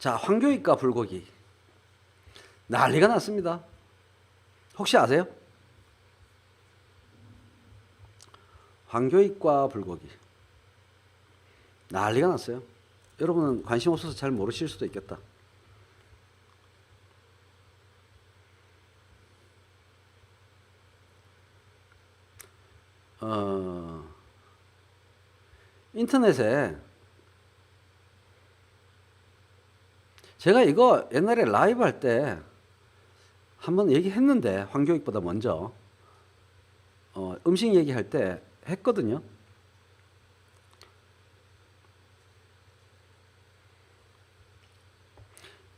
자, 황교익과 불고기 난리가 났습니다. 혹시 아세요? 황교익과 불고기 난리가 났어요. 여러분은 관심 없어서 잘 모르실 수도 있겠다. 인터넷에 제가 이거 옛날에 라이브 할 때 한번 얘기했는데, 황교익보다 먼저 음식 얘기할 때 했거든요.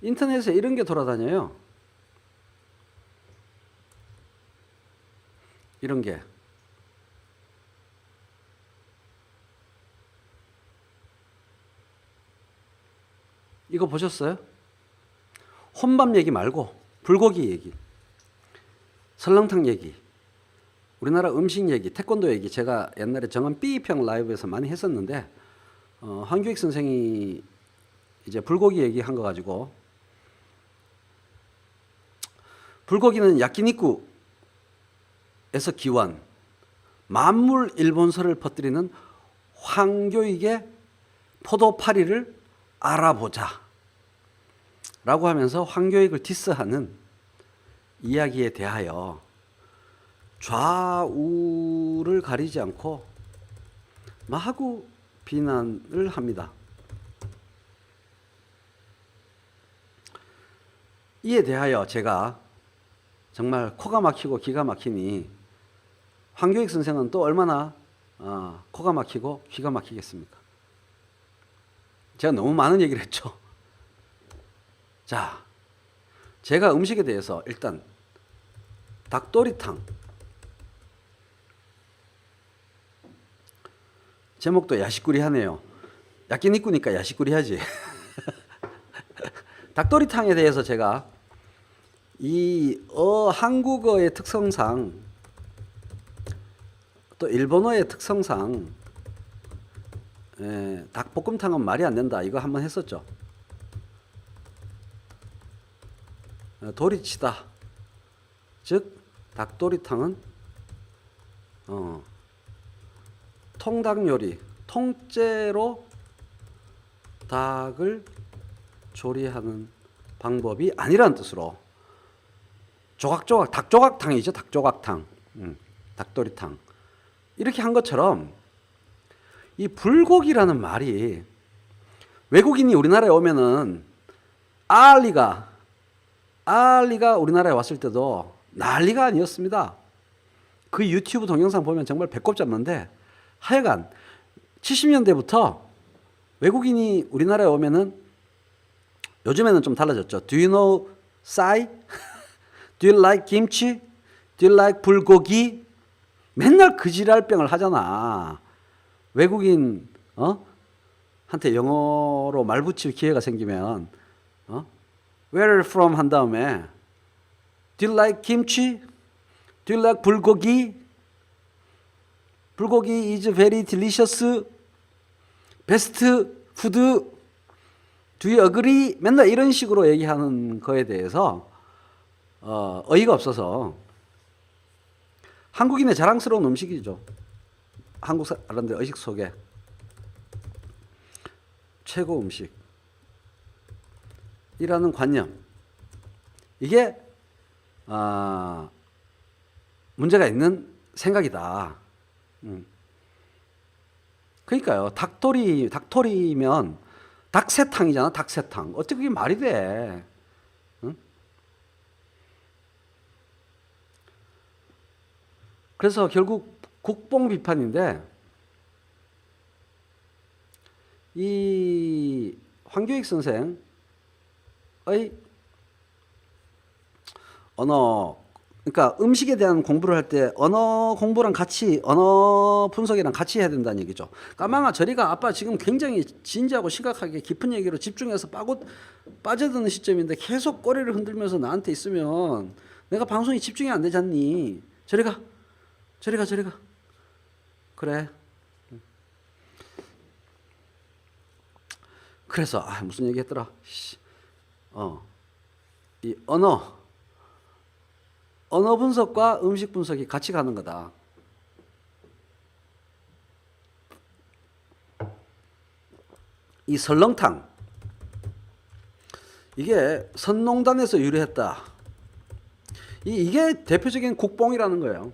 인터넷에 이런 게 돌아다녀요. 이런 게. 이거 보셨어요? 혼밥 얘기 말고 불고기 얘기, 설렁탕 얘기, 우리나라 음식 얘기, 태권도 얘기, 제가 옛날에 정한 B평 라이브에서 많이 했었는데, 황교익 선생이 이제 불고기 얘기한 거 가지고, 불고기는 야끼니쿠에서 기원, 만물 일본서를 퍼뜨리는 황교익의 포도파리를 알아보자 라고 하면서 황교익을 디스하는 이야기에 대하여 좌우를 가리지 않고 마구 비난을 합니다. 이에 대하여 제가 정말 코가 막히고 기가 막히니, 황교익 선생은 또 얼마나 코가 막히고 기가 막히겠습니까? 제가 너무 많은 얘기를 했죠. 자, 제가 음식에 대해서 일단 닭도리탕, 제목도 야식꾸리하네요. 야끼니꾸니까 야식꾸리하지. 닭도리탕에 대해서 제가 한국어의 특성상, 또 일본어의 특성상, 닭볶음탕은 말이 안 된다, 이거 한번 했었죠. 도리치다, 즉 닭도리탕은 통닭 요리, 통째로 닭을 조리하는 방법이 아니라는 뜻으로 조각조각, 닭조각탕이죠. 닭조각탕, 닭도리탕, 이렇게 한 것처럼 이 불고기라는 말이, 외국인이 우리나라에 오면은 알리가 우리나라에 왔을 때도 난리가 아니었습니다. 그 유튜브 동영상 보면 정말 배꼽 잡는데, 하여간 70년대부터 외국인이 우리나라에 오면은, 요즘에는 좀 달라졌죠. Do you know 싸이? Do you like 김치? Do you like 불고기? 맨날 그 지랄병을 하잖아. 외국인 한테 영어로 말 붙일 기회가 생기면 Where are you from 한 다음에 Do you like 김치? Do you like 불고기? 불고기 is very delicious. Best food. Do you agree? 맨날 이런 식으로 얘기하는 거에 대해서 어이가 없어서, 한국인의 자랑스러운 음식이죠. 한국 사람들의 의식 속에 최고 음식이라는 관념, 이게 문제가 있는 생각이다. 그러니까요, 닭도리면 닭새탕이잖아. 닭새탕. 어떻게 그게 말이 돼? 응? 그래서 결국 국뽕 비판인데, 이 황교익 선생의 언어, 그러니까 음식에 대한 공부를 할 때 언어 공부랑 같이, 언어 분석이랑 같이 해야 된다는 얘기죠. 까망아 저리가, 아빠 지금 굉장히 진지하고 심각하게 깊은 얘기로 집중해서 빠져드는 시점인데 계속 꼬리를 흔들면서 나한테 있으면 내가 방송이 집중이 안 되지 않니? 저리가. 그래. 그래서 무슨 얘기 했더라. 이 언어 분석과 음식 분석이 같이 가는 거다. 이 설렁탕, 이게 선농단에서 유래했다. 이게 대표적인 국뽕이라는 거예요.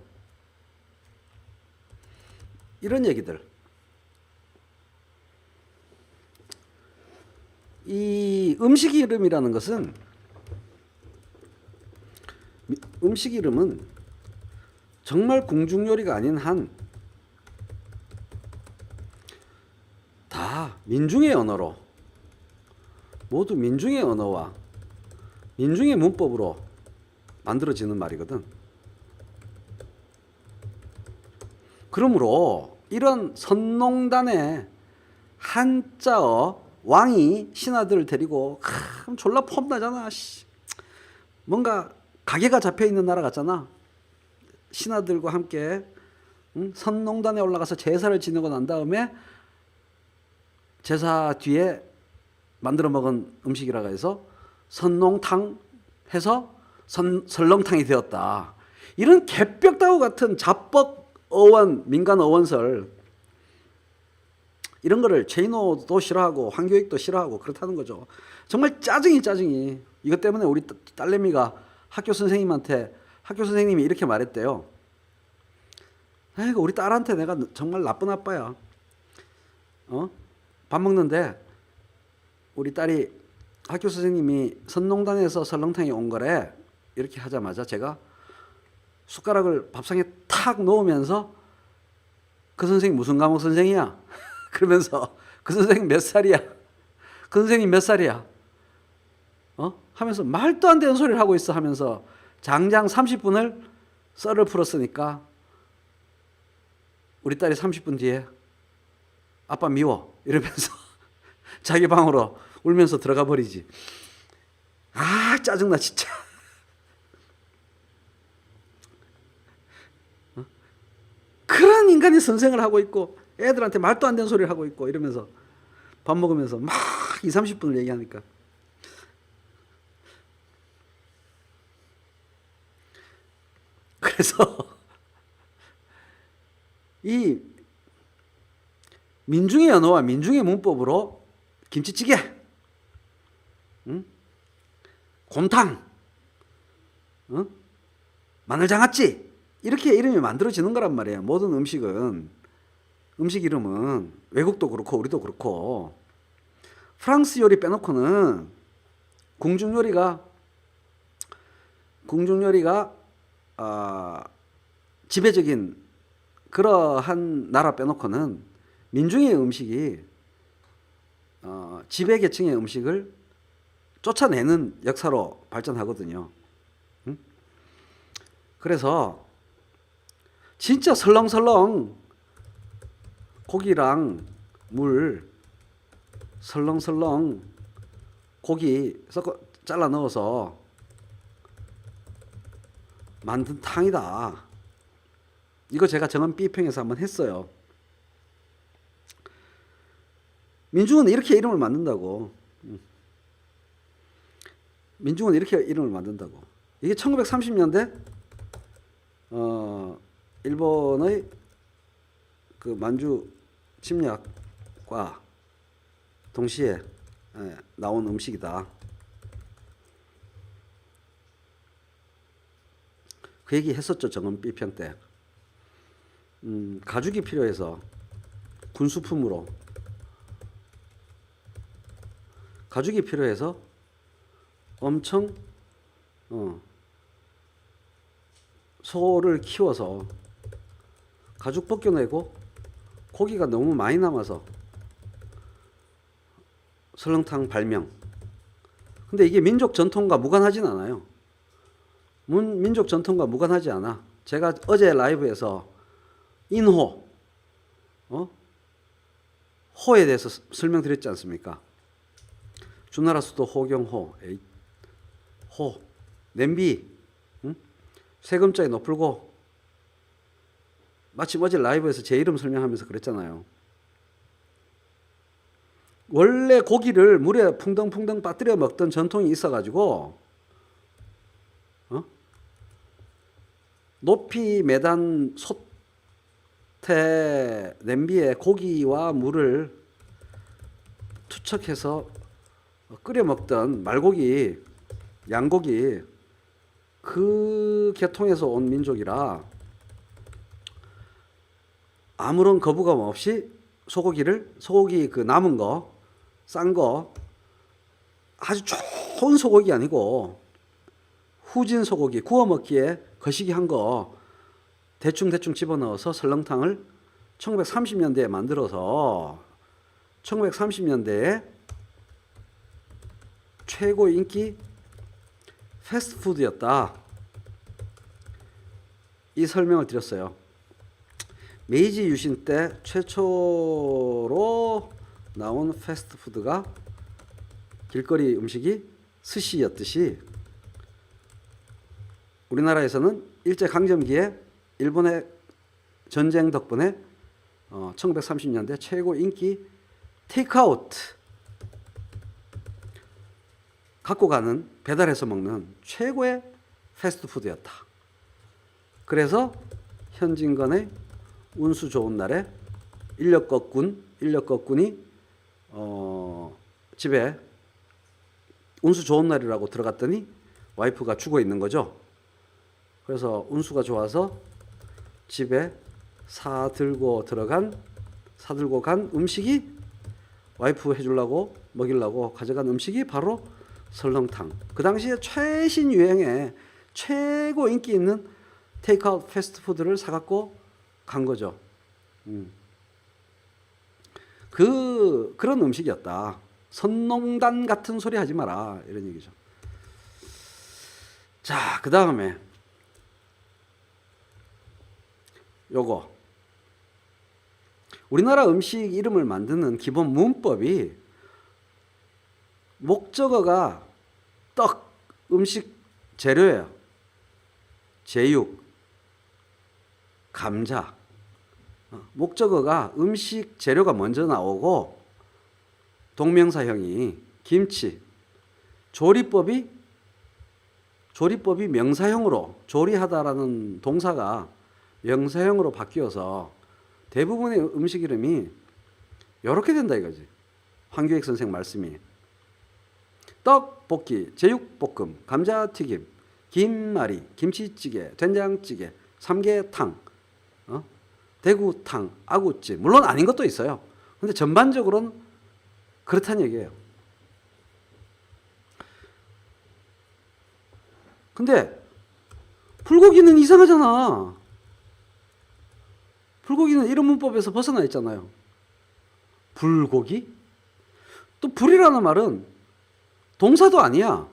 이런 얘기들. 이 음식 이름이라는 것은, 음식 이름은 정말 궁중요리가 아닌 한 다 민중의 언어로, 모두 민중의 언어와 민중의 문법으로 만들어지는 말이거든. 그러므로 이런 선농단의 한자어 왕이 신하들을 데리고 졸라 폼나잖아. 뭔가 가게가 잡혀있는 나라 같잖아. 신하들과 함께 선농단에 올라가서 제사를 지내고 난 다음에 제사 뒤에 만들어 먹은 음식이라고 해서 선농탕 해서 설렁탕이 되었다. 이런 개벽다구 같은 자뻑 어원, 민간 어원설, 이런 거를 최인호도 싫어하고 황교익도 싫어하고 그렇다는 거죠. 정말 짜증이. 이것 때문에 우리 딸내미가 학교 선생님이 이렇게 말했대요. 아이고, 우리 딸한테 내가 정말 나쁜 아빠야. 밥 먹는데 우리 딸이 학교 선생님이 선농단에서 설렁탕이 온 거래. 이렇게 하자마자 제가 숟가락을 밥상에 탁 놓으면서, 그 선생님 무슨 과목 선생이야? 그러면서 그 선생님 몇 살이야? 그 선생님 몇 살이야? 하면서 말도 안 되는 소리를 하고 있어 하면서 장장 30분을 썰을 풀었으니까 우리 딸이 30분 뒤에 아빠 미워 이러면서 자기 방으로 울면서 들어가 버리지. 아, 짜증나 진짜. 그런 인간이 선생을 하고 있고 애들한테 말도 안 되는 소리를 하고 있고 이러면서 밥 먹으면서 막 20-30분을 얘기하니까. 그래서 이 민중의 언어와 민중의 문법으로 김치찌개, 곰탕, 마늘장아찌 이렇게 이름이 만들어지는 거란 말이에요. 모든 음식 이름은 외국도 그렇고 우리도 그렇고. 프랑스 요리 빼놓고는 궁중요리가 지배적인 그러한 나라 빼놓고는 민중의 음식이 지배계층의 음식을 쫓아내는 역사로 발전하거든요. 그래서 진짜 설렁설렁 고기랑 물, 설렁설렁 고기 섞어 잘라 넣어서 만든 탕이다. 이거 제가 정원 B평에서 한번 했어요. 민중은 이렇게 이름을 만든다고. 민중은 이렇게 이름을 만든다고. 이게 1930년대 일본의 그 만주 침략과 동시에 나온 음식이다. 그 얘기 했었죠, 정원 B평 때. 가죽이 필요해서 군수품으로 가죽이 필요해서 엄청 소를 키워서 가죽 벗겨내고 고기가 너무 많이 남아서 설렁탕 발명. 근데 이게 민족 전통과 무관하진 않아요. 민족 전통과 무관하지 않아. 제가 어제 라이브에서 인호, 호에 대해서 설명드렸지 않습니까? 주나라 수도 호경호, 호, 냄비, 세금자에 노풀고. 마침 어제 라이브에서 제 이름 설명하면서 그랬잖아요. 원래 고기를 물에 풍덩풍덩 빠뜨려 먹던 전통이 있어가지고 높이 매단 솥에 냄비에 고기와 물을 투척해서 끓여 먹던 말고기, 양고기 그 계통에서 온 민족이라 아무런 거부감 없이 소고기 그 남은 거, 싼 거, 아주 좋은 소고기 아니고 후진 소고기 구워 먹기에 거시기 한 거 대충 집어넣어서 설렁탕을 1930년대에 만들어서 1930년대에 최고 인기 패스트푸드였다. 이 설명을 드렸어요. 메이지 유신 때 최초로 나온 패스트푸드가 길거리 음식이 스시였듯이 우리나라에서는 일제강점기에 일본의 전쟁 덕분에 1930년대 최고 인기 테이크아웃 갖고 가는 배달해서 먹는 최고의 패스트푸드였다. 그래서 현진건의 운수 좋은 날에 인력거꾼이 집에 운수 좋은 날이라고 들어갔더니 와이프가 죽어 있는 거죠. 그래서 운수가 좋아서 집에 사들고 간 음식이 와이프 해주려고 먹이려고 가져간 음식이 바로 설렁탕. 그 당시에 최신 유행의 최고 인기 있는 테이크아웃 패스트푸드를 사갖고 간 거죠. 그런 음식이었다. 선농단 같은 소리 하지 마라 이런 얘기죠. 자, 그 다음에 요거 우리나라 음식 이름을 만드는 기본 문법이 목적어가 떡, 음식 재료예요. 제육, 감자. 목적어가 음식 재료가 먼저 나오고 동명사형이 김치, 조리법이 명사형으로 조리하다라는 동사가 명사형으로 바뀌어서 대부분의 음식 이름이 이렇게 된다 이거지. 황교익 선생 말씀이 떡볶이, 제육볶음, 감자튀김, 김말이, 김치찌개, 된장찌개, 삼계탕, 대구탕, 아구찜. 물론 아닌 것도 있어요. 근데 전반적으로는 그렇다는 얘기예요. 근데 불고기는 이상하잖아. 불고기는 이런 문법에서 벗어나 있잖아요. 불고기? 또 불이라는 말은 동사도 아니야.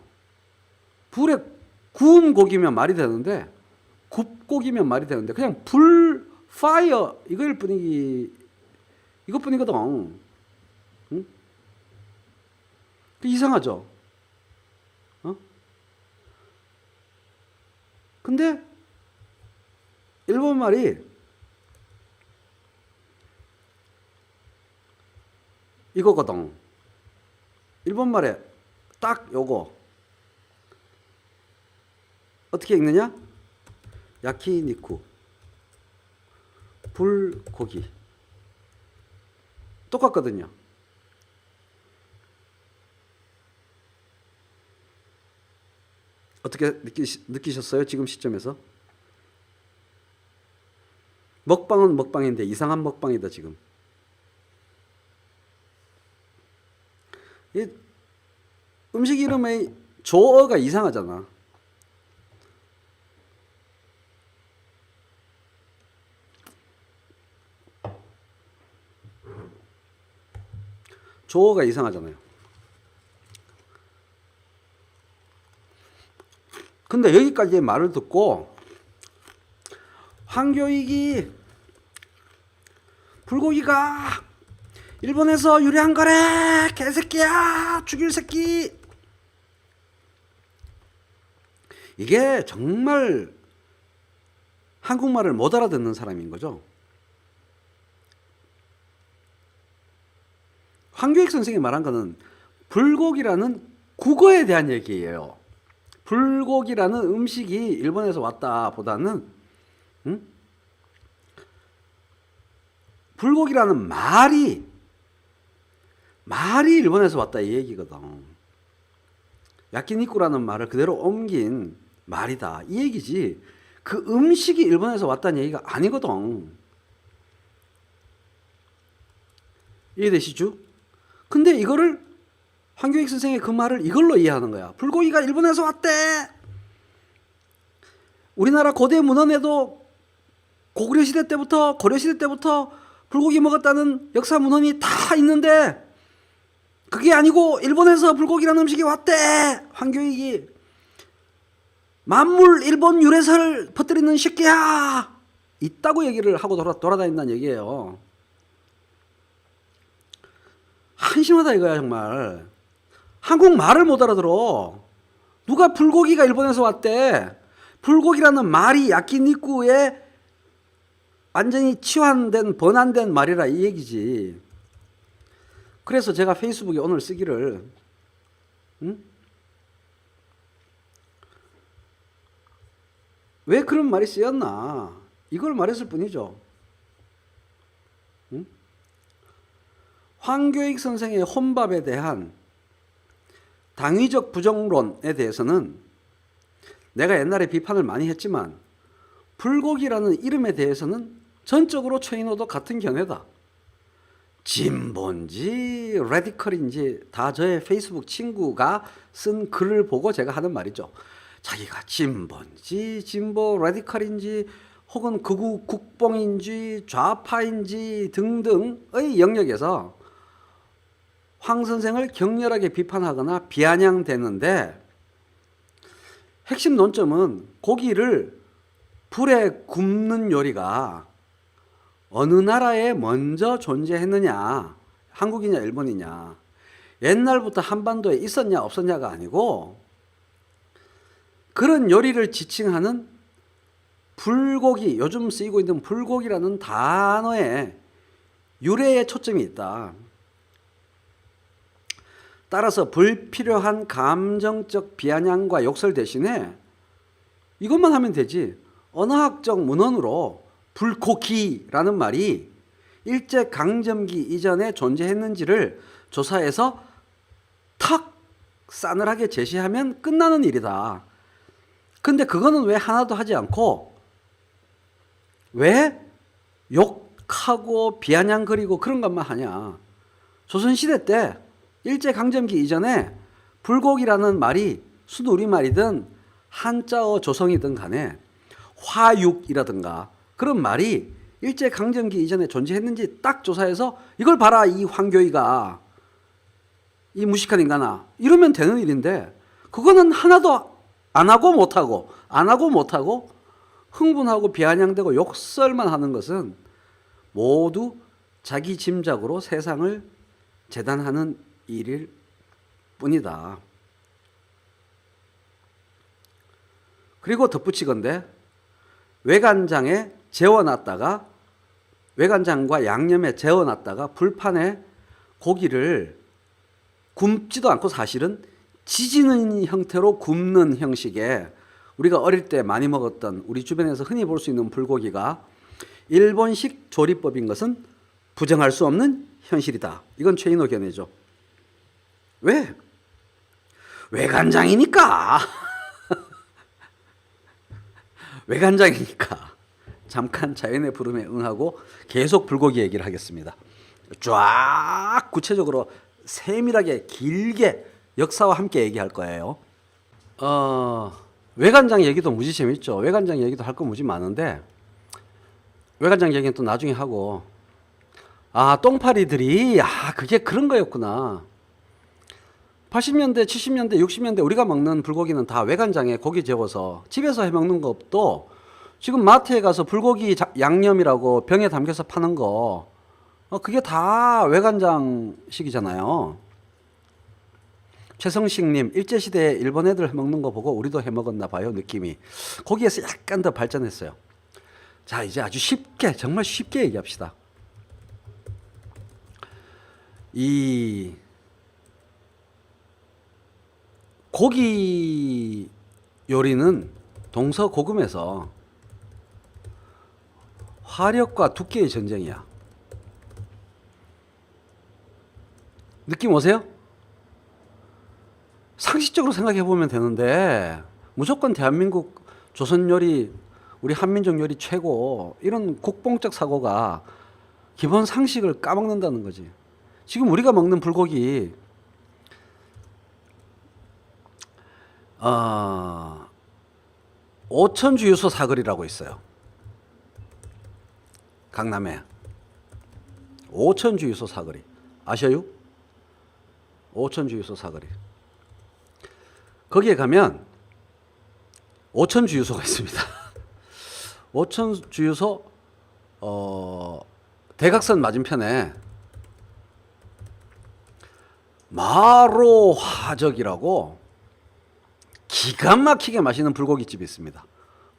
불에 구운 고기면 말이 되는데 굽고기면 말이 되는데 그냥 불, 파이어 이것뿐이거든. 응? 이상하죠? 근데 일본 말이 이거거든. 일본 말에 딱 요거 어떻게 읽느냐? 야키니쿠 불고기 똑같거든요. 어떻게 느끼셨어요? 지금 시점에서? 먹방은 먹방인데 이상한 먹방이다 지금. 이 음식 이름의 조어가 이상하잖아. 조어가 이상하잖아요. 근데 여기까지의 말을 듣고 황교익이 불고기가 일본에서 유래한 거래 개새끼야 죽일 새끼 이게 정말 한국말을 못 알아듣는 사람인 거죠. 황교익 선생이 말한 거는 불고기라는 국어에 대한 얘기예요. 불고기라는 음식이 일본에서 왔다 보다는 불고기라는 말이 일본에서 왔다 이 얘기거든. 야끼니쿠라는 말을 그대로 옮긴 말이다 이 얘기지, 그 음식이 일본에서 왔다는 얘기가 아니거든. 이해되시죠? 근데 이거를 황교익 선생의 그 말을 이걸로 이해하는 거야. 불고기가 일본에서 왔대. 우리나라 고대 문헌에도 고구려 시대 때부터 고려 시대 때부터 불고기 먹었다는 역사 문헌이 다 있는데 그게 아니고 일본에서 불고기라는 음식이 왔대. 황교익이 만물 일본 유래설 퍼뜨리는 새끼야 있다고 얘기를 하고 돌아다닌다는 얘기예요. 한심하다 이거야 정말. 한국말을 못 알아들어. 누가 불고기가 일본에서 왔대. 불고기라는 말이 야끼니쿠에 완전히 치환된 번안된 말이라 이 얘기지. 그래서 제가 페이스북에 오늘 쓰기를 왜 그런 말이 쓰였나 이걸 말했을 뿐이죠. 황교익 선생의 혼밥에 대한 당위적 부정론에 대해서는 내가 옛날에 비판을 많이 했지만 불고기라는 이름에 대해서는 전적으로 최인호도 같은 견해다. 진보인지 레디컬인지 다 저의 페이스북 친구가 쓴 글을 보고 제가 하는 말이죠. 자기가 진보인지 진보 레디컬인지 혹은 극우 국뽕인지 좌파인지 등등의 영역에서 황 선생을 격렬하게 비판하거나 비아냥대는데 핵심 논점은 고기를 불에 굽는 요리가 어느 나라에 먼저 존재했느냐, 한국이냐 일본이냐, 옛날부터 한반도에 있었냐 없었냐가 아니고 그런 요리를 지칭하는 불고기, 요즘 쓰이고 있는 불고기라는 단어에 유래에 초점이 있다. 따라서 불필요한 감정적 비아냥과 욕설 대신에 이것만 하면 되지. 언어학적 문헌으로 불고기라는 말이 일제강점기 이전에 존재했는지를 조사해서 탁 싸늘하게 제시하면 끝나는 일이다. 근데 그거는 왜 하나도 하지 않고 왜 욕하고 비아냥거리고 그런 것만 하냐. 조선시대 때 일제강점기 이전에 불고기라는 말이 순우리말이든 한자어 조성이든 간에 화육이라든가 그런 말이 일제강점기 이전에 존재했는지 딱 조사해서 이걸 봐라 이 황교익아 이 무식한 인간아 이러면 되는 일인데 그거는 하나도 안 하고 못하고 안 하고 못하고 흥분하고 비아냥대고 욕설만 하는 것은 모두 자기 짐작으로 세상을 재단하는 일일 뿐이다. 그리고 덧붙이건대 외간장에 재워놨다가 외간장과 양념에 재워놨다가 불판에 고기를 굽지도 않고 사실은 지지는 형태로 굽는 형식의 우리가 어릴 때 많이 먹었던 우리 주변에서 흔히 볼 수 있는 불고기가 일본식 조리법인 것은 부정할 수 없는 현실이다. 이건 최인호 견해죠. 왜? 외간장이니까. 외간장이니까. 잠깐 자연의 부름에 응하고 계속 불고기 얘기를 하겠습니다. 쫙 구체적으로 세밀하게 길게 역사와 함께 얘기할 거예요. 외간장 얘기도 무지 재밌죠. 외간장 얘기도 할 거 무지 많은데 외간장 얘기는 또 나중에 하고 똥파리들이 그게 그런 거였구나. 80년대, 70년대, 60년대 우리가 먹는 불고기는 다 외간장에 고기 재워서 집에서 해먹는 것도 지금 마트에 가서 불고기 양념이라고 병에 담겨서 파는 거 그게 다 외간장식이잖아요. 최성식님, 일제시대에 일본 애들 해먹는 거 보고 우리도 해먹었나 봐요, 느낌이. 거기에서 약간 더 발전했어요. 자, 이제 아주 쉽게, 정말 쉽게 얘기합시다. 이 고기 요리는 동서고금에서 화력과 두께의 전쟁이야. 느낌 오세요? 상식적으로 생각해 보면 되는데 무조건 대한민국 조선 요리, 우리 한민족 요리 최고, 이런 국뽕적 사고가 기본 상식을 까먹는다는 거지. 지금 우리가 먹는 불고기 오천주유소 사거리라고 있어요. 강남에 오천주유소 사거리 아셔요? 오천주유소 사거리. 거기에 가면 오천주유소가 있습니다. 오천주유소 대각선 맞은편에 마로화적이라고 기가 막히게 맛있는 불고기집이 있습니다.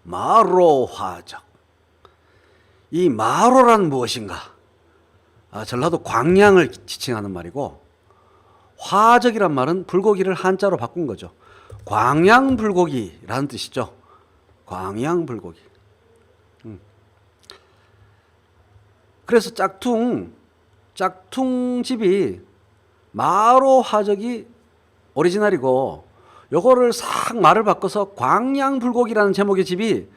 마로화적. 이 마로란 무엇인가? 전라도 광양을 지칭하는 말이고, 화적이란 말은 불고기를 한자로 바꾼 거죠. 광양 불고기라는 뜻이죠. 광양 불고기. 그래서 짝퉁집이 마로 화적이 오리지널이고, 요거를 싹 말을 바꿔서 광양 불고기라는 제목의 집이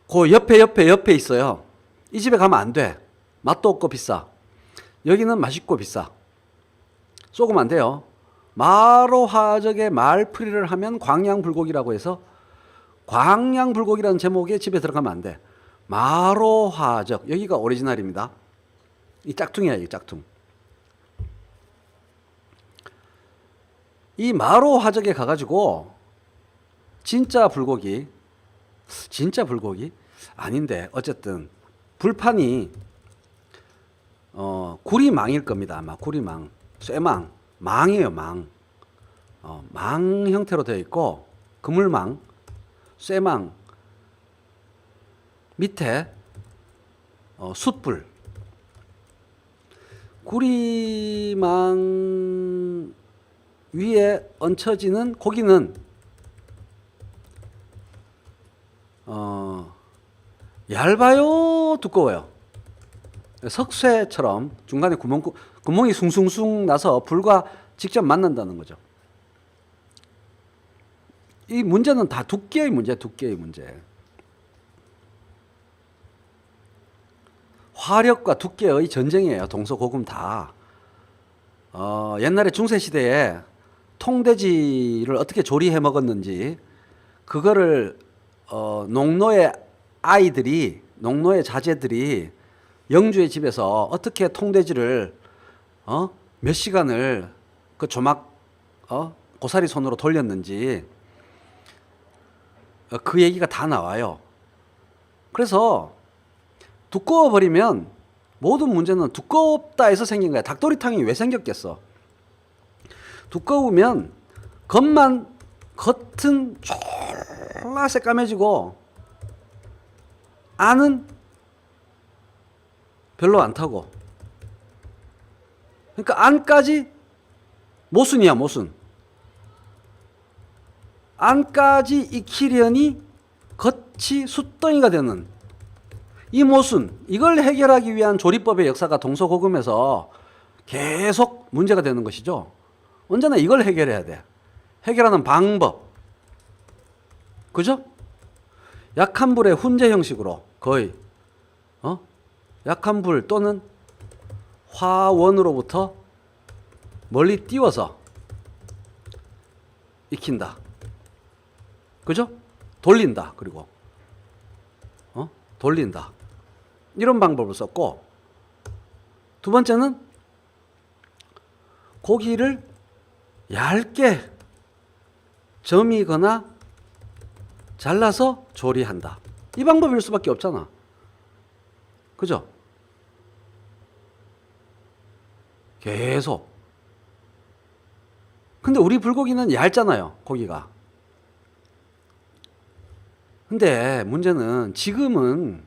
그 옆에 있어요. 이 집에 가면 안 돼. 맛도 없고 비싸. 여기는 맛있고 비싸. 쏘으면 안 돼요. 마로 화적의 말풀이를 하면 광양 불고기라고 해서 광양 불고기라는 제목의 집에 들어가면 안 돼. 마로 화적. 여기가 오리지널입니다. 이 짝퉁이야, 이 짝퉁. 이 마로 화적에 가가지고 진짜 불고기 아닌데 어쨌든 불판이 구리망일 겁니다. 아마 구리망, 쇠망, 망이에요, 망. 망 형태로 되어 있고 그물망, 쇠망 밑에 숯불. 구리망 위에 얹혀지는 고기는 얇아요, 두꺼워요? 석쇠처럼 중간에 구멍이 숭숭숭 나서 불과 직접 만난다는 거죠. 이 문제는 다 두께의 문제. 화력과 두께의 전쟁이에요. 동서고금 다. 옛날에 중세시대에 통돼지를 어떻게 조리해 먹었는지, 그거를 농노의 자제들이 영주의 집에서 어떻게 통돼지를 몇 시간을 그 조막 고사리 손으로 돌렸는지 그 얘기가 다 나와요. 그래서 두꺼워 버리면 모든 문제는 두껍다 해서 생긴 거야. 닭도리탕이 왜 생겼겠어? 두꺼우면 겉은 졸라 새까매지고 안은 별로 안 타고. 그러니까 안까지 모순이야, 모순. 안까지 익히려니 겉이 숯덩이가 되는 이 모순, 이걸 해결하기 위한 조리법의 역사가 동서고금에서 계속 문제가 되는 것이죠. 언제나 이걸 해결해야 돼. 해결하는 방법. 그죠? 약한 불의 훈제 형식으로 거의 약한 불 또는 화원으로부터 멀리 띄워서 익힌다. 그죠? 돌린다. 그리고 돌린다. 이런 방법을 썼고, 두 번째는 고기를 얇게 점이거나 잘라서 조리한다. 이 방법일 수밖에 없잖아. 그죠? 계속. 근데 우리 불고기는 얇잖아요, 고기가. 근데 문제는 지금은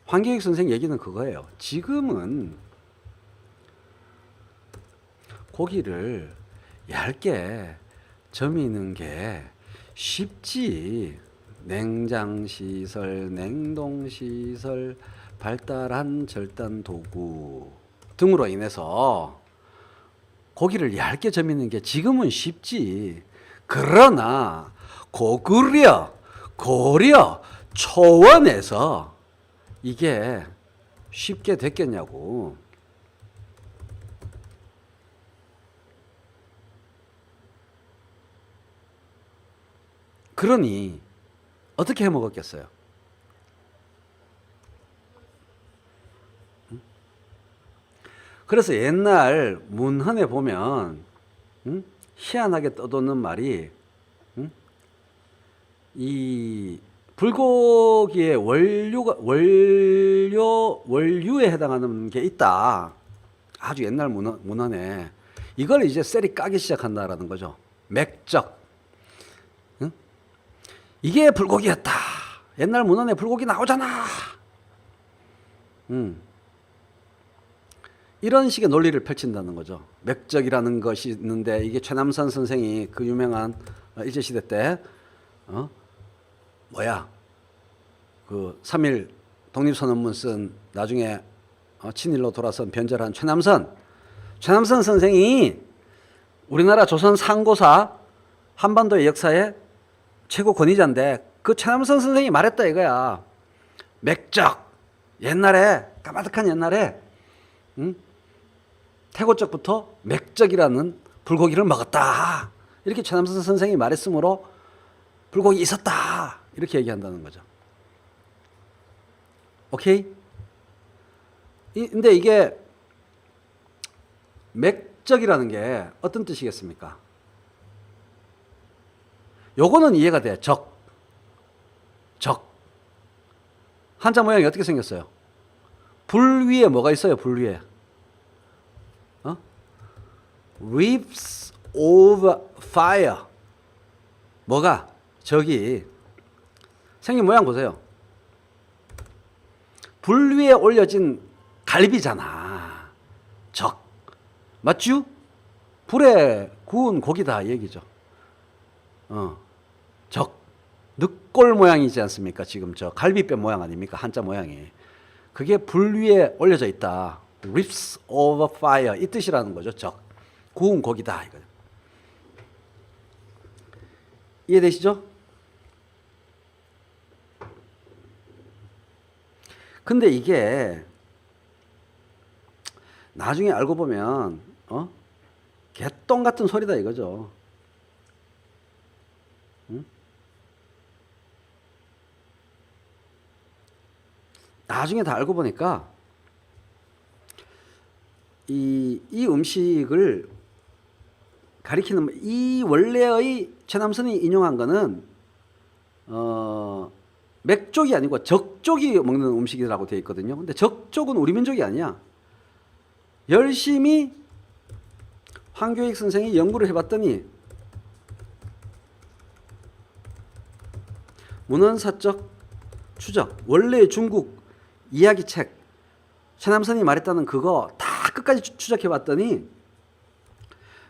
황교익 선생 얘기는 그거예요. 지금은 고기를 얇게 저미는 게 쉽지. 냉장시설, 냉동시설, 발달한 절단 도구 등으로 인해서 고기를 얇게 저미는 게 지금은 쉽지. 그러나 고구려, 고려, 초원에서 이게 쉽게 됐겠냐고. 그러니 어떻게 해 먹었겠어요? 그래서 옛날 문헌에 보면 희한하게 떠도는 말이 이 불고기의 원류에 해당하는 게 있다. 아주 옛날 문헌에 이걸 이제 셀이 까기 시작한다라는 거죠. 맥적. 이게 불고기였다. 옛날 문헌에 불고기 나오잖아. 이런 식의 논리를 펼친다는 거죠. 맥적이라는 것이 있는데 이게 최남선 선생이 그 유명한 일제시대 때 그 3.1 독립선언문 쓴 나중에 친일로 돌아선 변절한 최남선 선생이 우리나라 조선 상고사 한반도의 역사의 최고 권위자인데 그 최남선 선생이 말했다 이거야. 맥적. 옛날에 까마득한 옛날에 태고적부터 맥적이라는 불고기를 먹었다. 이렇게 최남선 선생이 말했으므로 불고기 있었다. 이렇게 얘기한다는 거죠. 오케이? 근데 이게 맥적이라는 게 어떤 뜻이겠습니까? 요거는 이해가 돼. 적. 한자 모양이 어떻게 생겼어요? 불 위에 뭐가 있어요? 불 위에. Reefs of fire. 뭐가? 적이. 생긴 모양 보세요. 불 위에 올려진 갈비잖아. 적. 맞죠? 불에 구운 고기다 얘기죠. 적. 늑골 모양이지 않습니까? 지금 저 갈비뼈 모양 아닙니까? 한자 모양이. 그게 불 위에 올려져 있다. Reefs of fire. 이 뜻이라는 거죠. 적. 구운 고기다. 이거. 이해되시죠? 근데 이게 나중에 알고 보면 개똥 같은 소리다 이거죠. 나중에 다 알고 보니까 이 음식을 가리키는 이 원래의 최남선이 인용한 거는 맥족이 아니고 적족이 먹는 음식이라고 되어 있거든요. 근데 적족은 우리 민족이 아니야. 열심히 황교익 선생이 연구를 해봤더니 문헌사적 추적, 원래 중국 이야기책 최남선이 말했다는 그거 다 끝까지 추적해봤더니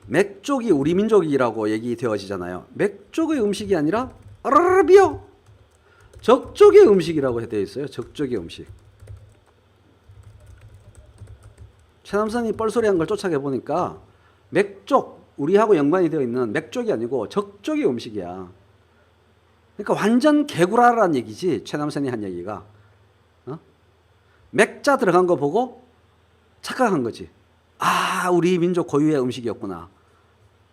맥족이 우리 민족이라고 얘기되어지잖아요. 맥족의 음식이 아니라 아라비어 적족의 음식이라고 되어 있어요. 적족의 음식. 최남선이 뻘소리한 걸 쫓아가 보니까 맥족, 우리하고 연관이 되어 있는 맥족이 아니고 적족의 음식이야. 그러니까 완전 개구라라는 얘기지. 최남선이 한 얘기가. 맥자 들어간 거 보고 착각한 거지. 아, 우리 민족 고유의 음식이었구나.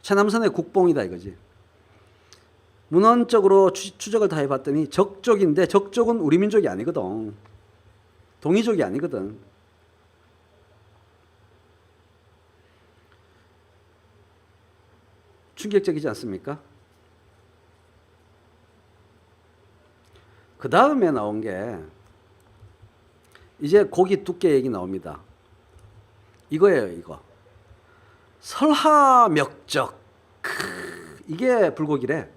최남선의 국뽕이다 이거지. 문헌적으로 추적을 다 해봤더니 적족인데 적족은 우리 민족이 아니거든. 동이족이 아니거든. 충격적이지 않습니까? 그 다음에 나온 게 이제 고기 두께 얘기 나옵니다. 이거예요, 이거. 설하멱적. 이게 불고기래.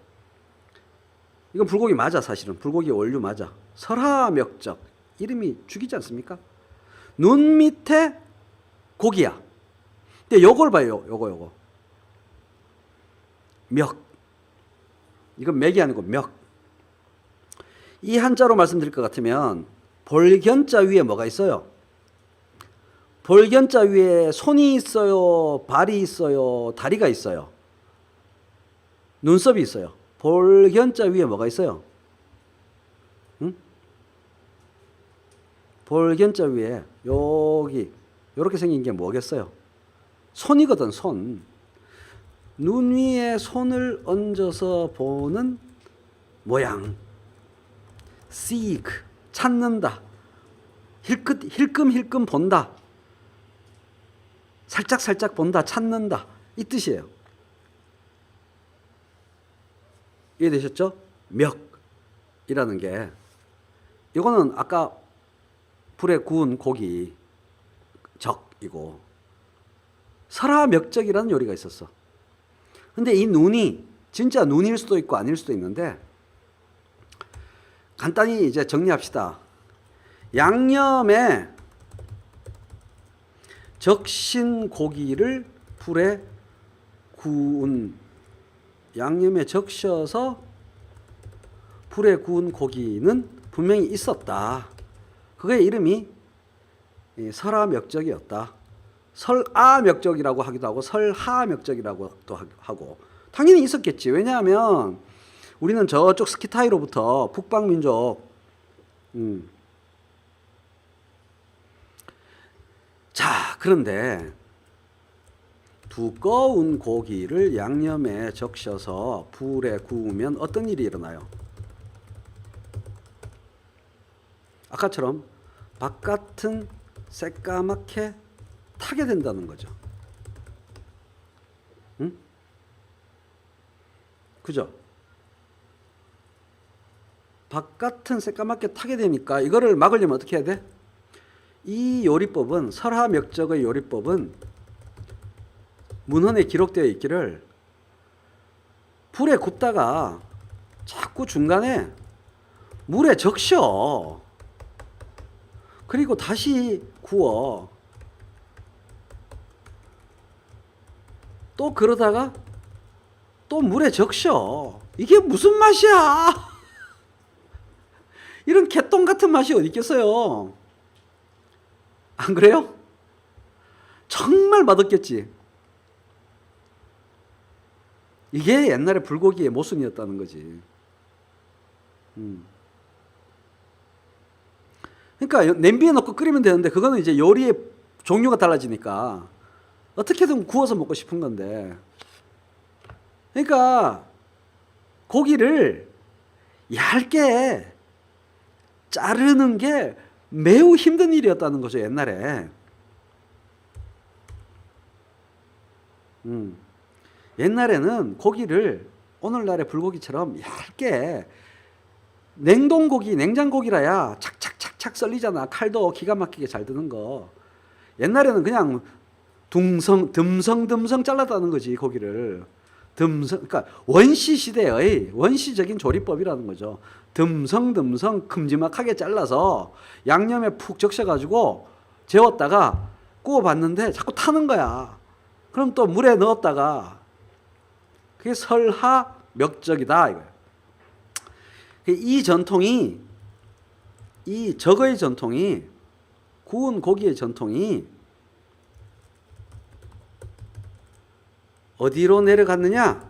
이건 불고기 맞아, 사실은. 불고기 원류 맞아. 설하멱적. 이름이 죽이지 않습니까? 눈 밑에 고기야. 근데 요걸 봐요. 요거. 멱. 이건 맥이 아니고 멱. 이 한자로 말씀드릴 것 같으면 볼견자 위에 뭐가 있어요? 볼견자 위에 손이 있어요? 발이 있어요? 다리가 있어요? 눈썹이 있어요? 볼견자 위에 뭐가 있어요? 응? 볼견자 위에 여기 이렇게 생긴 게 뭐겠어요? 손이거든, 손. 눈 위에 손을 얹어서 보는 모양. seek, 찾는다. 힐끔힐끔 본다. 살짝살짝 본다, 찾는다. 이 뜻이에요. 이해되셨죠? 멱이라는 게 이거는 아까 불에 구운 고기 적이고 설화멱적이라는 요리가 있었어. 근데 이 눈이 진짜 눈일 수도 있고 아닐 수도 있는데 간단히 이제 정리합시다. 양념에 적신 고기를 불에 구운 양념에 적셔서 불에 구운 고기는 분명히 있었다. 그의 이름이 설화멱적이었다. 설아멱적이라고 하기도 하고 설하멱적이라고도 하고 당연히 있었겠지. 왜냐하면 우리는 저쪽 스키타이로부터 북방민족 자, 그런데 두꺼운 고기를 양념에 적셔서 불에 구우면 어떤 일이 일어나요? 아까처럼 바깥은 새까맣게 타게 된다는 거죠. 응? 그죠? 바깥은 새까맣게 타게 되니까 이거를 막으려면 어떻게 해야 돼? 이 요리법은 설화멱적의 요리법은 문헌에 기록되어 있기를 불에 굽다가 자꾸 중간에 물에 적셔. 그리고 다시 구워. 또 그러다가 또 물에 적셔. 이게 무슨 맛이야? 이런 개똥 같은 맛이 어디 있겠어요? 안 그래요? 정말 맛없겠지. 이게 옛날에 불고기의 모순이었다는 거지. 그러니까 냄비에 넣고 끓이면 되는데 그거는 이제 요리의 종류가 달라지니까 어떻게든 구워서 먹고 싶은 건데. 그러니까 고기를 얇게 자르는 게 매우 힘든 일이었다는 거죠, 옛날에. 옛날에는 고기를 오늘날의 불고기처럼 얇게 냉동고기, 냉장고기라야 착착착착 썰리잖아. 칼도 기가 막히게 잘 드는 거. 옛날에는 그냥 듬성듬성 잘랐다는 거지, 고기를. 그러니까 원시 시대의 원시적인 조리법이라는 거죠. 듬성듬성 큼지막하게 잘라서 양념에 푹 적셔가지고 재웠다가 구워봤는데 자꾸 타는 거야. 그럼 또 물에 넣었다가 그게 설화멱적이다 이거예요. 이 전통이, 이 적의 전통이, 구운 고기의 전통이 어디로 내려갔느냐?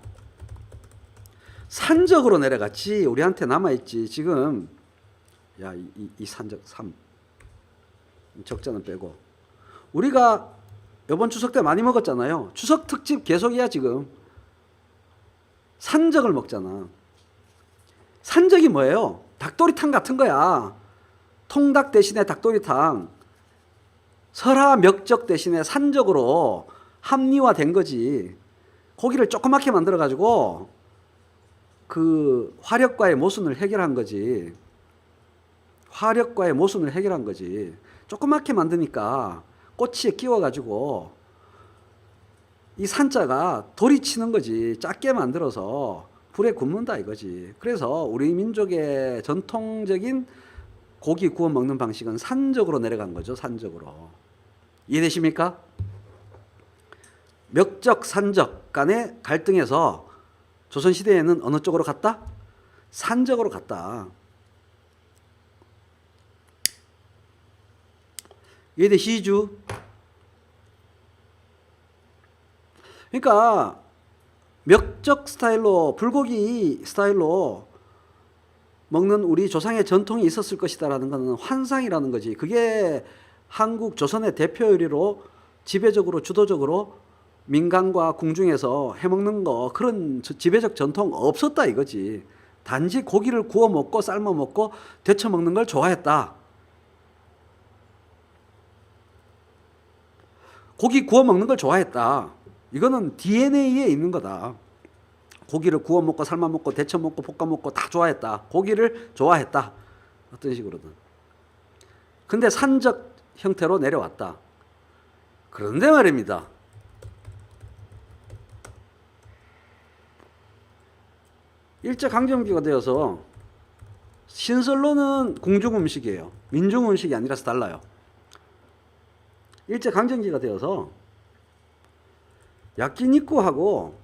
산적으로 내려갔지. 우리한테 남아있지. 지금 야, 이 산적 3 적자는 빼고 우리가 이번 추석 때 많이 먹었잖아요. 추석 특집 계속이야 지금. 산적을 먹잖아. 산적이 뭐예요? 닭도리탕 같은 거야. 통닭 대신에 닭도리탕. 설화멱적 대신에 산적으로 합리화된 거지. 고기를 조그맣게 만들어가지고 그 화력과의 모순을 해결한 거지. 화력과의 모순을 해결한 거지. 조그맣게 만드니까 꼬치에 끼워가지고 이 산자가 도리치는 거지. 작게 만들어서 불에 굽는다 이거지. 그래서 우리 민족의 전통적인 고기 구워 먹는 방식은 산적으로 내려간 거죠. 산적으로. 이해되십니까? 멱적 산적 간의 갈등에서 조선시대에는 어느 쪽으로 갔다? 산적으로 갔다. 이해되시죠? 그러니까 멱적 스타일로 불고기 스타일로 먹는 우리 조상의 전통이 있었을 것이다라는 것은 환상이라는 거지. 그게 한국 조선의 대표 요리로 지배적으로 주도적으로 민간과 궁중에서 해먹는 거 그런 지배적 전통 없었다 이거지. 단지 고기를 구워 먹고 삶아 먹고 데쳐 먹는 걸 좋아했다. 고기 구워 먹는 걸 좋아했다. 이거는 DNA에 있는 거다. 고기를 구워 먹고 삶아 먹고 데쳐 먹고 볶아 먹고 다 좋아했다. 고기를 좋아했다. 어떤 식으로든. 근데 산적 형태로 내려왔다. 그런데 말입니다. 일제강점기가 되어서 신설로는 궁중 음식이에요. 민중 음식이 아니라서 달라요. 일제강점기가 되어서 야끼니쿠하고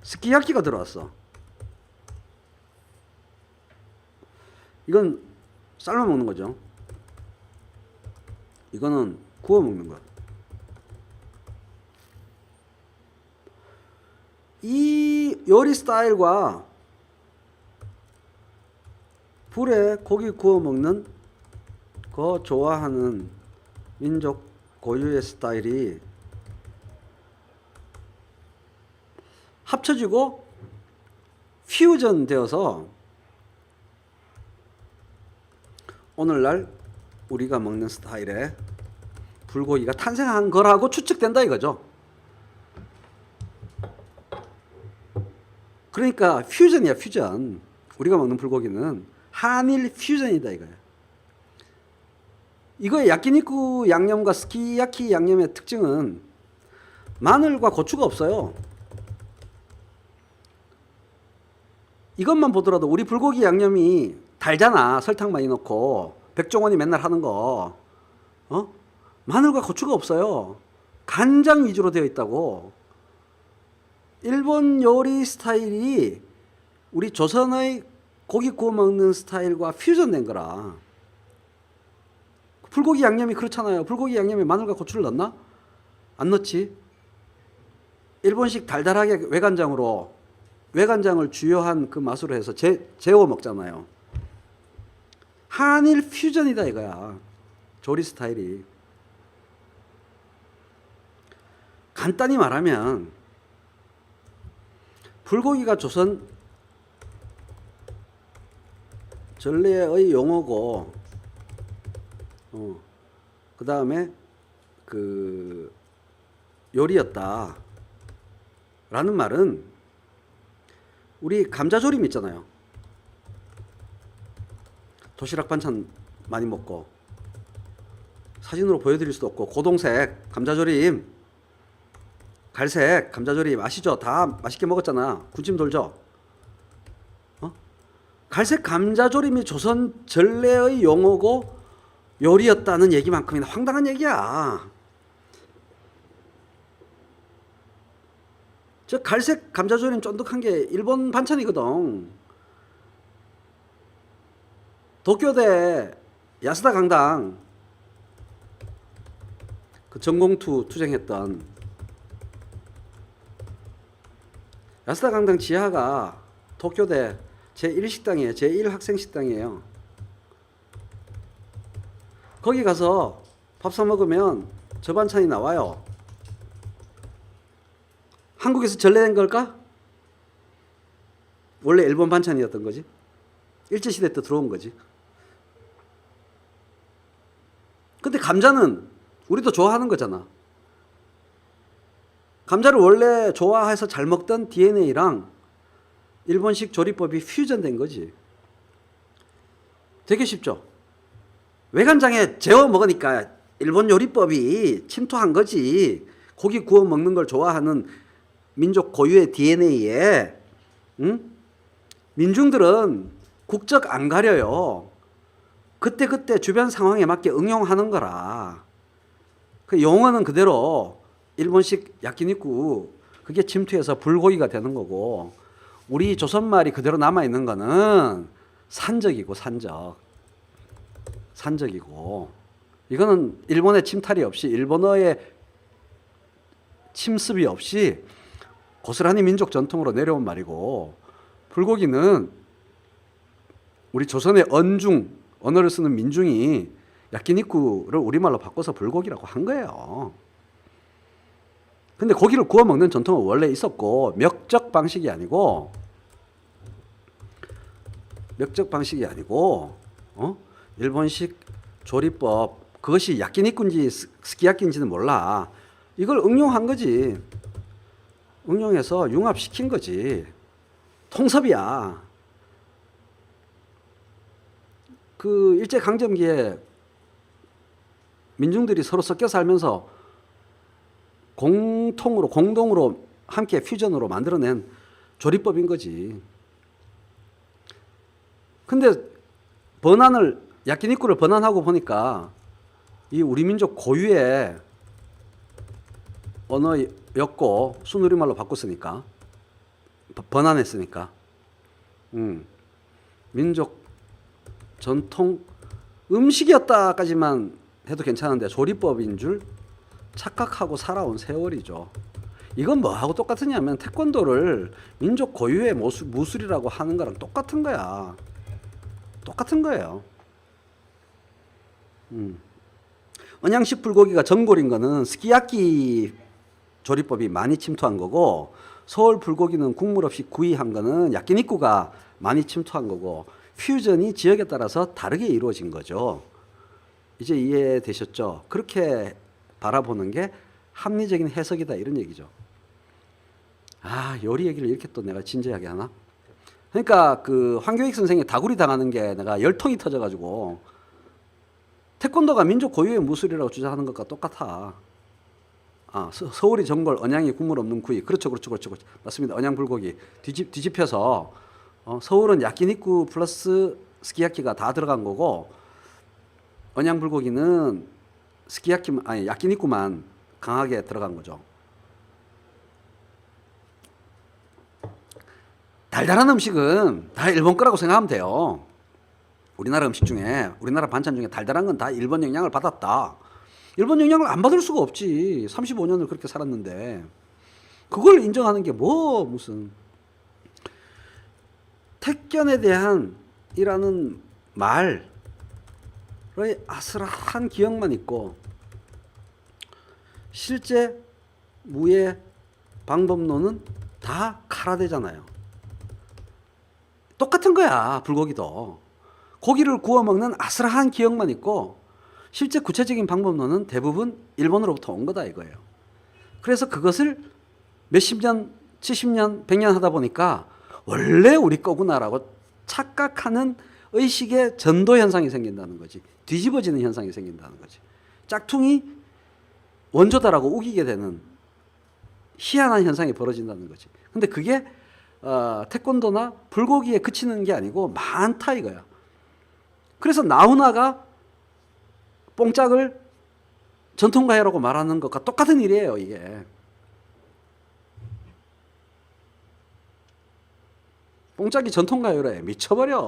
스키야키가 들어왔어. 이건 삶아 먹는 거죠. 이거는 구워 먹는 거. 이 요리 스타일과 불에 고기 구워 먹는 거 좋아하는 민족 고유의 스타일이 합쳐지고 퓨전 되어서 오늘날 우리가 먹는 스타일의 불고기가 탄생한 거라고 추측된다 이거죠. 그러니까 퓨전이야, 퓨전. 우리가 먹는 불고기는 한일 퓨전이다 이거야. 이거의 야끼니쿠 양념과 스키야키 양념의 특징은 마늘과 고추가 없어요. 이것만 보더라도 우리 불고기 양념이 달잖아. 설탕 많이 넣고 백종원이 맨날 하는 거. 마늘과 고추가 없어요. 간장 위주로 되어 있다고. 일본 요리 스타일이 우리 조선의 고기 구워 먹는 스타일과 퓨전된 거라. 불고기 양념이 그렇잖아요. 불고기 양념에 마늘과 고추를 넣나? 안 넣지. 일본식 달달하게 외간장을 주요한 그 맛으로 해서 재워 먹잖아요. 한일 퓨전이다 이거야. 조리 스타일이. 간단히 말하면 불고기가 조선 전래의 용어고, 그 다음에 그 요리였다 라는 말은 우리 감자조림 있잖아요. 도시락 반찬 많이 먹고 사진으로 보여드릴 수도 없고 고동색 감자조림, 갈색 감자조림 아시죠? 다 맛있게 먹었잖아. 군침 돌죠? 갈색 감자조림이 조선 전래의 용어고 요리였다는 얘기만큼이나 황당한 얘기야. 저 갈색 감자조림 쫀득한 게 일본 반찬이거든. 도쿄대 야스다 강당 그 전공투 투쟁했던 야스다 강당 지하가 도쿄대 제1식당이에요. 제1학생식당이에요. 거기 가서 밥 사 먹으면 저 반찬이 나와요. 한국에서 전래된 걸까? 원래 일본 반찬이었던 거지. 일제시대 때 들어온 거지. 근데 감자는 우리도 좋아하는 거잖아. 감자를 원래 좋아해서 잘 먹던 DNA랑 일본식 조리법이 퓨전된 거지. 되게 쉽죠. 외간장에 재워 먹으니까 일본 요리법이 침투한 거지. 고기 구워 먹는 걸 좋아하는 민족 고유의 DNA에, 민중들은 국적 안 가려요. 그때그때 주변 상황에 맞게 응용하는 거라. 그 용어는 그대로 일본식 야끼니쿠 그게 침투해서 불고기가 되는 거고, 우리 조선말이 그대로 남아 있는 거는 산적이고 산적이고 이거는 일본의 침탈이 없이, 일본어의 침습이 없이 고스란히 민족 전통으로 내려온 말이고, 불고기는 우리 조선의 언어를 쓰는 민중이 야끼니쿠를 우리말로 바꿔서 불고기라고 한 거예요. 근데 고기를 구워 먹는 전통은 원래 있었고, 멱적 방식이 아니고 일본식 조리법, 그것이 야끼니쿠인지 스키야키인지는 몰라. 이걸 응용한 거지. 응용해서 융합시킨 거지. 통섭이야. 그 일제강점기에 민중들이 서로 섞여 살면서 공동으로 함께 퓨전으로 만들어낸 조리법인 거지. 근데 야끼니쿠를 번안하고 보니까 이 우리 민족 고유의 언어였고, 순우리말로 바꿨으니까, 번안했으니까, 민족 전통 음식이었다까지만 해도 괜찮은데 조리법인 줄 착각하고 살아온 세월이죠. 이건 뭐하고 똑같으냐면 태권도를 민족 고유의 무술이라고 하는 거랑 똑같은 거야. 똑같은 거예요. 언양식 불고기가 전골인 거는 스키야키 조리법이 많이 침투한 거고, 서울 불고기는 국물 없이 구이한 거는 야끼니쿠가 많이 침투한 거고, 퓨전이 지역에 따라서 다르게 이루어진 거죠. 이제 이해되셨죠? 그렇게 바라보는 게 합리적인 해석이다, 이런 얘기죠. 요리 얘기를 이렇게 또 내가 진지하게 하나? 그러니까 그 황교익 선생이 다구리 당하는 게 내가 열통이 터져가지고, 태권도가 민족 고유의 무술이라고 주장하는 것과 똑같아. 서울이 전골, 언양이 국물 없는 구이. 그렇죠. 맞습니다. 언양 불고기. 뒤집혀서 서울은 야끼니쿠 플러스 스키야키가 다 들어간 거고, 언양 불고기는 야끼니쿠만 강하게 들어간 거죠. 달달한 음식은 다 일본 거라고 생각하면 돼요. 우리나라 음식 중에, 우리나라 반찬 중에 달달한 건 다 일본 영향을 받았다. 일본 영향을 안 받을 수가 없지. 35년을 그렇게 살았는데. 그걸 인정하는 게 무슨. 택견에 대한 이라는 말의 아슬한 기억만 있고, 실제 무예 방법론은 다 카라데잖아요. 똑같은 거야, 불고기도. 고기를 구워 먹는 아슬한 기억만 있고, 실제 구체적인 방법론은 대부분 일본으로부터 온 거다, 이거예요. 그래서 그것을 몇십 년, 70년, 100년 하다 보니까 원래 우리 거구나라고 착각하는 의식의 전도 현상이 생긴다는 거지. 뒤집어지는 현상이 생긴다는 거지. 짝퉁이 원조다라고 우기게 되는 희한한 현상이 벌어진다는 거지. 근데 그게 태권도나 불고기에 그치는 게 아니고 많다, 이거야. 그래서 나훈아가 뽕짝을 전통가요라고 말하는 것과 똑같은 일이에요, 이게. 뽕짝이 전통가요래. 미쳐버려.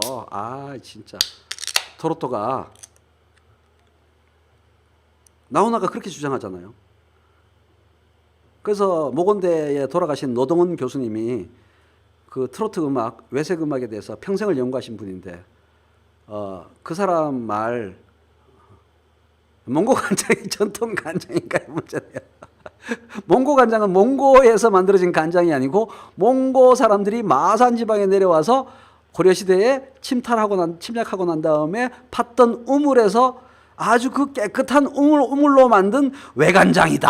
진짜. 토로토가. 나훈아가 그렇게 주장하잖아요. 그래서 모건대에 돌아가신 노동은 교수님이 그 트로트 음악, 외색 음악에 대해서 평생을 연구하신 분인데, 그 사람 말, 몽고 간장이 전통 간장인가요? 문제네요. 몽고 간장은 몽고에서 만들어진 간장이 아니고, 몽고 사람들이 마산 지방에 내려와서 고려시대에 침략하고 난 다음에 팠던 우물에서 아주 그 깨끗한 우물로 만든 외간장이다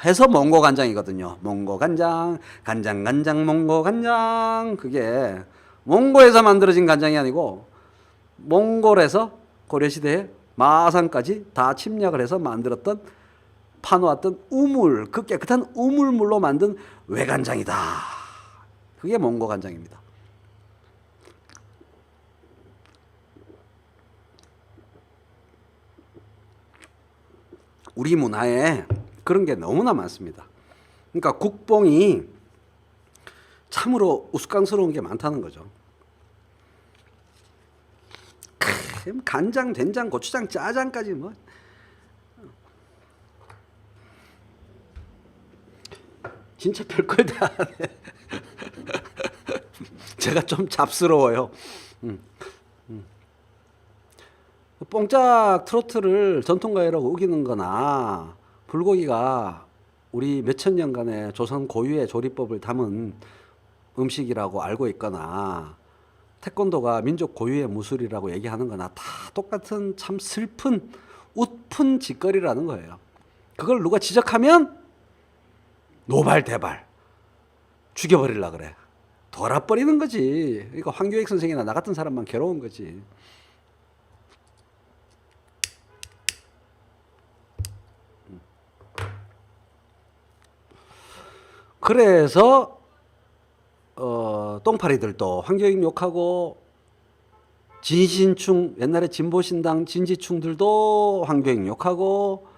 해서 몽고 간장이거든요. 몽고 간장, 간장, 몽고 간장. 그게 몽고에서 만들어진 간장이 아니고, 몽골에서 고려시대에 마산까지 다 침략을 해서 파놓았던 우물, 그 깨끗한 우물물로 만든 외간장이다. 그게 몽고 간장입니다. 우리 문화에 그런 게 너무나 많습니다. 그러니까 국뽕이 참으로 우스꽝스러운 게 많다는 거죠. 간장, 된장, 고추장, 짜장까지 뭐 진짜 별걸 다 하네. 제가 좀 잡스러워요. 뽕짝 트로트를 전통가요라고 우기는 거나 불고기가 우리 몇천 년간의 조선 고유의 조리법을 담은 음식이라고 알고 있거나 태권도가 민족 고유의 무술이라고 얘기하는 거나 다 똑같은 참 슬픈 웃픈 짓거리라는 거예요. 그걸 누가 지적하면 노발대발 죽여버리려 그래. 돌아버리는 거지. 그러니까 황교익 선생이나 나 같은 사람만 괴로운 거지. 그래서 똥파리들도 황교익 욕하고 진신충 옛날에 진보신당 진지충들도 황교익 욕하고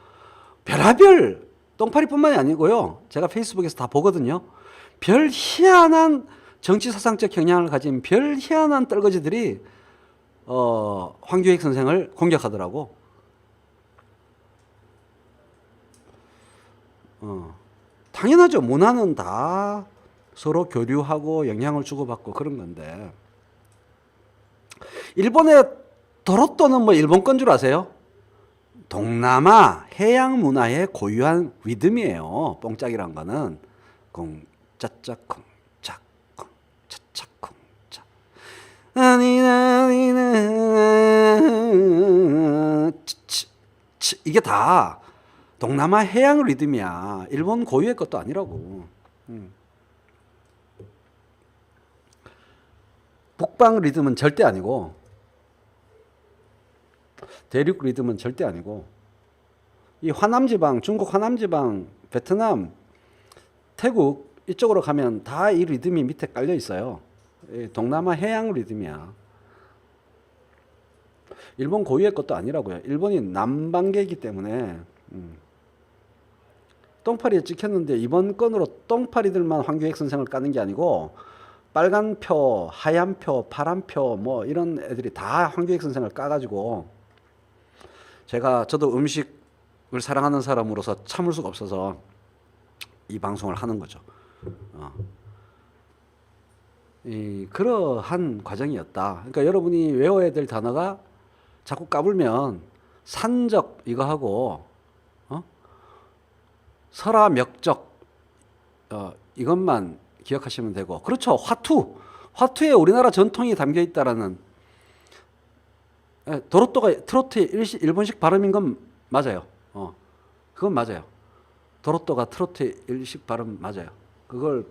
별하별 똥파리뿐만이 아니고요. 제가 페이스북에서 다 보거든요. 별 희한한 정치사상적 경향을 가진 별 희한한 떨거지들이 황교익 선생을 공격하더라고. 당연하죠. 문화는 다 서로 교류하고 영향을 주고받고 그런 건데. 일본의 도로또는 뭐 일본 건 줄 아세요? 동남아 해양 문화의 고유한 리듬이에요. 뽕짝이란 거는 쿵짜짜 쿵짝 쿵짜짜 쿵짝 이게 다 동남아 해양 리듬이야. 일본 고유의 것도 아니라고. 북방 리듬은 절대 아니고 대륙 리듬은 절대 아니고 이 화남지방, 중국 화남지방, 베트남, 태국 이쪽으로 가면 다 이 리듬이 밑에 깔려 있어요. 동남아 해양 리듬이야. 일본 고유의 것도 아니라고요. 일본이 남방계이기 때문에 똥파리에 찍혔는데 이번 건으로 똥파리들만 황교익 선생을 까는 게 아니고 빨간 표, 하얀 표, 파란 표 뭐 이런 애들이 다 황교익 선생을 까가지고 저도 음식을 사랑하는 사람으로서 참을 수가 없어서 이 방송을 하는 거죠. 그러한 과정이었다. 그러니까 여러분이 외워야 될 단어가 자꾸 까불면 산적 이거 하고 설화멱적 이것만 기억하시면 되고 그렇죠. 화투에 우리나라 전통이 담겨 있다라는 도로또가 트로트의 일본식 발음인 건 맞아요. 그건 맞아요. 도로또가 트로트의 일식 발음 맞아요. 그걸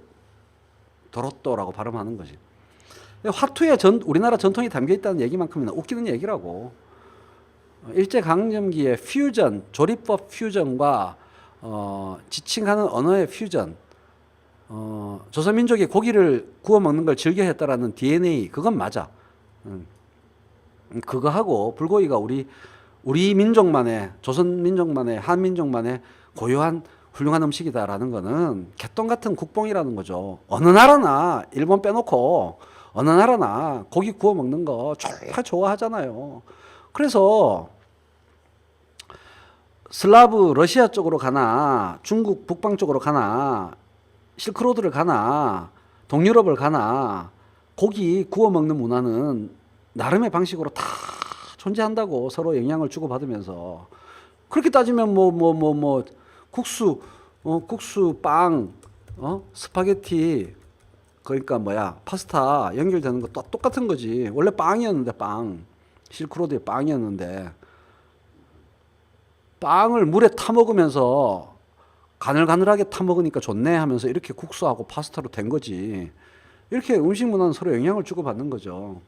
도로또라고 발음하는 거지. 화투에 우리나라 전통이 담겨 있다는 얘기만큼은 웃기는 얘기라고. 일제강점기의 퓨전, 조리법 퓨전과 지칭하는 언어의 퓨전, 조선민족이 고기를 구워 먹는 걸 즐겨 했다라는 DNA, 그건 맞아. 그거하고 불고기가 우리 민족만의, 조선민족만의, 한민족만의 고유한 훌륭한 음식이다라는 거는 개똥 같은 국뽕이라는 거죠. 어느 나라나, 일본 빼놓고, 어느 나라나 고기 구워 먹는 거 졸라 좋아하잖아요. 그래서 슬라브 러시아 쪽으로 가나 중국 북방 쪽으로 가나 실크로드를 가나 동유럽을 가나 고기 구워 먹는 문화는 나름의 방식으로 다 존재한다고. 서로 영향을 주고받으면서. 그렇게 따지면 국수 빵 스파게티 그러니까 파스타 연결되는 거 똑같은 거지. 원래 빵이었는데 실크로드의 빵이었는데 빵을 물에 타 먹으면서 가늘가늘하게 타 먹으니까 좋네 하면서 이렇게 국수하고 파스타로 된 거지. 이렇게 음식 문화는 서로 영향을 주고받는 거죠.